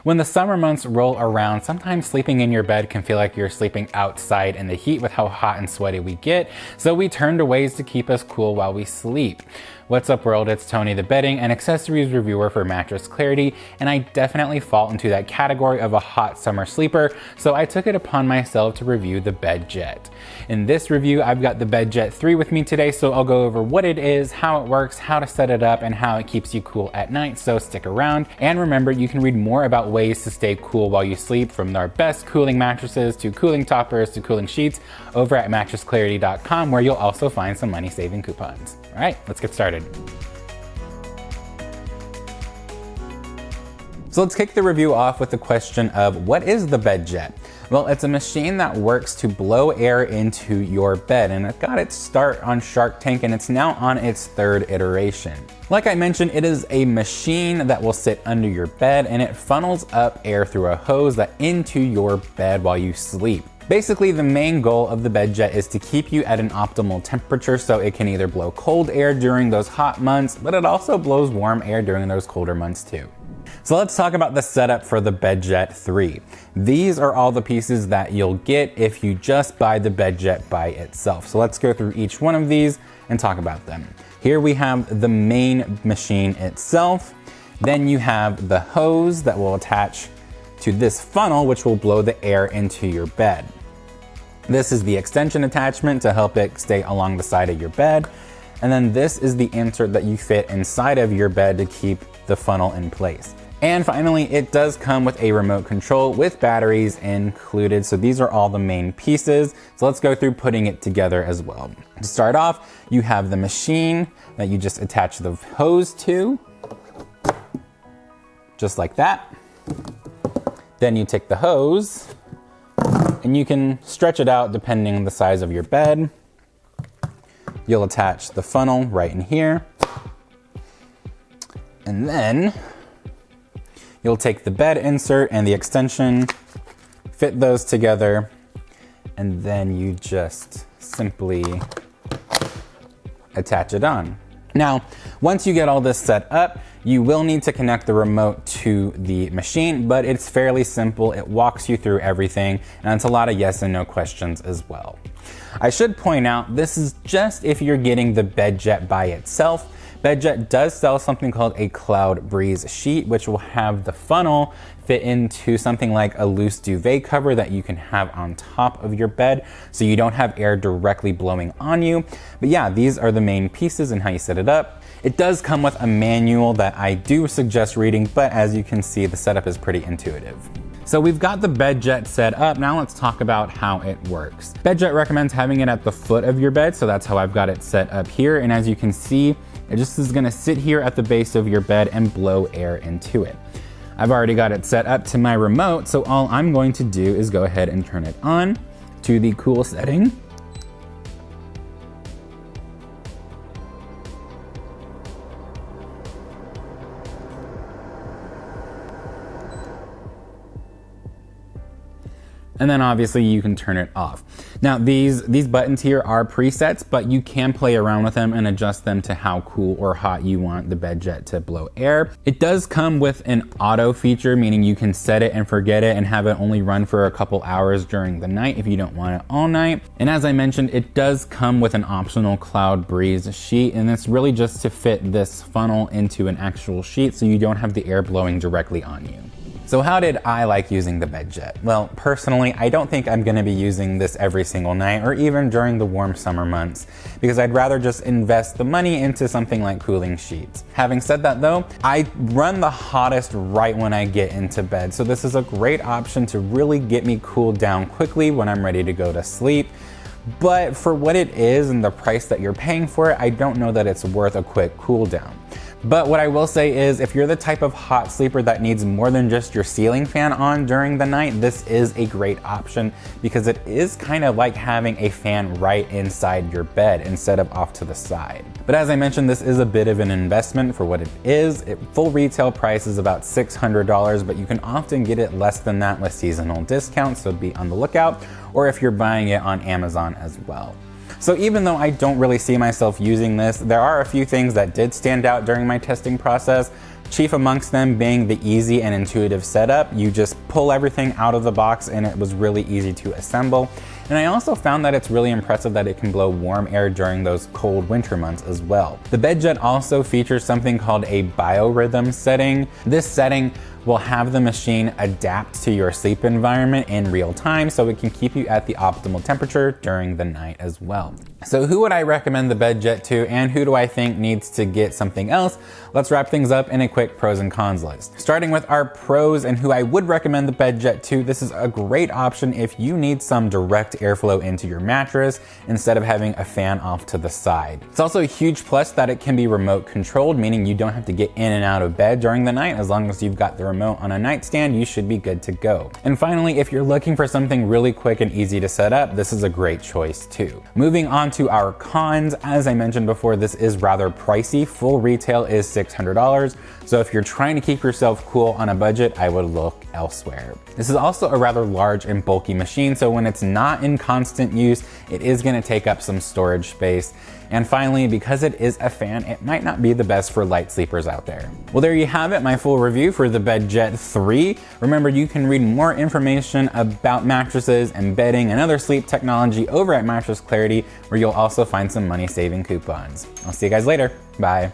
When the summer months roll around, sometimes sleeping in your bed can feel like you're sleeping outside in the heat with how hot and sweaty we get, so we turn to ways to keep us cool while we sleep. What's up world, it's Tony, the bedding and accessories reviewer for Mattress Clarity, and I definitely fall into that category of a hot summer sleeper, so I took it upon myself to review the BedJet. In this review, I've got the BedJet 3 with me today, so I'll go over what it is, how it works, how to set it up, and how it keeps you cool at night, so stick around. And remember, you can read more about ways to stay cool while you sleep, from our best cooling mattresses to cooling toppers to cooling sheets, over at mattressclarity.com, where you'll also find some money-saving coupons. All right, let's get started. So let's kick the review off with the question of, what is the BedJet? Well, it's a machine that works to blow air into your bed, and it got its start on Shark Tank, and it's now on its third iteration. Like I mentioned, it is a machine that will sit under your bed, and it funnels up air through a hose into your bed while you sleep. Basically, the main goal of the BedJet is to keep you at an optimal temperature, so it can either blow cold air during those hot months, but it also blows warm air during those colder months too. So let's talk about the setup for the BedJet 3. These are all the pieces that you'll get if you just buy the BedJet by itself. So let's go through each one of these and talk about them. Here we have the main machine itself. Then you have the hose that will attach to this funnel, which will blow the air into your bed. This is the extension attachment to help it stay along the side of your bed. And then this is the insert that you fit inside of your bed to keep the funnel in place. And finally, it does come with a remote control with batteries included. So these are all the main pieces. So let's go through putting it together as well. To start off, you have the machine that you just attach the hose to, just like that. Then you take the hose and you can stretch it out depending on the size of your bed. You'll attach the funnel right in here. And then you'll take the bed insert and the extension, fit those together, and then you just simply attach it on. Now, once you get all this set up, you will need to connect the remote to the machine, but it's fairly simple. It walks you through everything, and it's a lot of yes and no questions as well. I should point out, this is just if you're getting the BedJet by itself. BedJet does sell something called a Cloud Breeze sheet, which will have the funnel fit into something like a loose duvet cover that you can have on top of your bed, so you don't have air directly blowing on you. But yeah, these are the main pieces and how you set it up. It does come with a manual that I do suggest reading, but as you can see, the setup is pretty intuitive. So we've got the BedJet set up. Now let's talk about how it works. BedJet recommends having it at the foot of your bed, so that's how I've got it set up here. And as you can see, it just is gonna sit here at the base of your bed and blow air into it. I've already got it set up to my remote, so all I'm going to do is go ahead and turn it on to the cool setting. And then obviously you can turn it off. Now these buttons here are presets, but you can play around with them and adjust them to how cool or hot you want the BedJet to blow air. It does come with an auto feature, meaning you can set it and forget it and have it only run for a couple hours during the night if you don't want it all night. And as I mentioned, it does come with an optional Cloud Breeze sheet, and it's really just to fit this funnel into an actual sheet so you don't have the air blowing directly on you. So how did I like using the BedJet? Well, personally, I don't think I'm gonna be using this every single night or even during the warm summer months, because I'd rather just invest the money into something like cooling sheets. Having said that though, I run the hottest right when I get into bed, so this is a great option to really get me cooled down quickly when I'm ready to go to sleep. But for what it is and the price that you're paying for it, I don't know that it's worth a quick cool down. But what I will say is, if you're the type of hot sleeper that needs more than just your ceiling fan on during the night, this is a great option because it is kind of like having a fan right inside your bed instead of off to the side. But as I mentioned, this is a bit of an investment for what it is. Full retail price is about $600, but you can often get it less than that with seasonal discounts, so be on the lookout, or if you're buying it on Amazon as well. So even though I don't really see myself using this, there are a few things that did stand out during my testing process. Chief amongst them being the easy and intuitive setup. You just pull everything out of the box and it was really easy to assemble. And I also found that it's really impressive that it can blow warm air during those cold winter months as well. The BedJet also features something called a biorhythm setting. This setting will have the machine adapt to your sleep environment in real time, so it can keep you at the optimal temperature during the night as well. So who would I recommend the BedJet to, and who do I think needs to get something else? Let's wrap things up in a quick pros and cons list. Starting with our pros and who I would recommend the BedJet to, this is a great option if you need some direct airflow into your mattress instead of having a fan off to the side. It's also a huge plus that it can be remote controlled, meaning you don't have to get in and out of bed during the night. As long as you've got the remote on a nightstand, you should be good to go. And finally, if you're looking for something really quick and easy to set up, this is a great choice too. Moving on to our cons, as I mentioned before, this is rather pricey. Full retail is $600, so if you're trying to keep yourself cool on a budget, I would look elsewhere. This is also a rather large and bulky machine, so when it's not in constant use, it is going to take up some storage space. And finally, because it is a fan, it might not be the best for light sleepers out there. Well, there you have it, my full review for the BedJet 3. Remember, you can read more information about mattresses and bedding and other sleep technology over at Mattress Clarity, where you'll also find some money-saving coupons. I'll see you guys later. Bye.